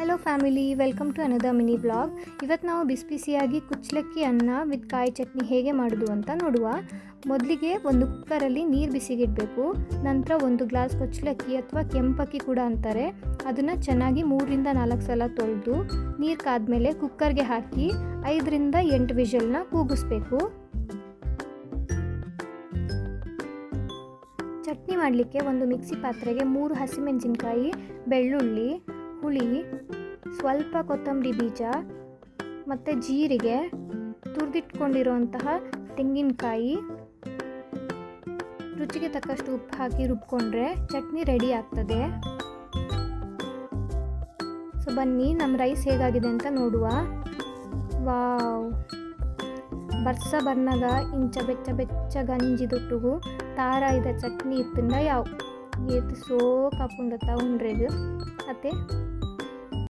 Hello family, welcome to another mini blog. ಇವತ್ತು ನಾವು ಬಿಸಿ ಬಿಸಿಯಾಗಿ ಕುಚ್ಚಲಕ್ಕಿ ಅನ್ನ ವಿತ್ ಕಾಯಿ ಚಟ್ನಿ ಹೇಗೆ ಮಾಡೋದು ಅಂತ ನೋಡುವ. ಮೊದಲಿಗೆ ಒಂದು ಕುಕ್ಕರಲ್ಲಿ ನೀರು ಬಿಸಿಗಿಡಬೇಕು. ನಂತರ 1 ಗ್ಲಾಸ್ ಕುಚ್ಚಲಕ್ಕಿ ಅಥವಾ ಕೆಂಪಕ್ಕಿ ಕೂಡ ಅಂತಾರೆ, ಅದನ್ನು ಚೆನ್ನಾಗಿ 3-4 ಸಲ ತೊಳೆದು ನೀರು ಕಾದ್ಮೇಲೆ ಕುಕ್ಕರ್ಗೆ ಹಾಕಿ 5-8 ವಿಷಲ್ನ ಕೂಗಿಸ್ಬೇಕು. ಚಟ್ನಿ ಮಾಡಲಿಕ್ಕೆ ಒಂದು ಮಿಕ್ಸಿ ಪಾತ್ರೆಗೆ 3 ಹಸಿಮೆಣಸಿನಕಾಯಿ, ಬೆಳ್ಳುಳ್ಳಿ, ಹುಳಿ, ಸ್ವಲ್ಪ ಕೊತ್ತಂಬರಿ ಬೀಜ ಮತ್ತು ಜೀರಿಗೆ, ತುರಿದಿಟ್ಕೊಂಡಿರುವಂತಹ ತೆಂಗಿನಕಾಯಿ, ರುಚಿಗೆ ತಕ್ಕಷ್ಟು ಉಪ್ಪು ಹಾಕಿ ರುಬ್ಕೊಂಡ್ರೆ ಚಟ್ನಿ ರೆಡಿ ಆಗ್ತದೆ. ಸೊ ಬನ್ನಿ ನಮ್ಮ ರೈಸ್ ಹೇಗಾಗಿದೆ ಅಂತ ನೋಡುವ. ವಾವ್, ಬರ್ಸ ಬರ್ನಗ ಇಂಚ ಬೆಚ್ಚ ಬೆಚ್ಚ ಗಂಜಿದೊಟ್ಟುಗು ತಾರ ಇದ ಚಟ್ನಿ ಇತ್ತಂಡ ಯಾವ ಏತು ಸೋ ಕಾಪುಂಡತ್ತ ಉಂಡ್ರೆಗ್ ಅತ್ತೆ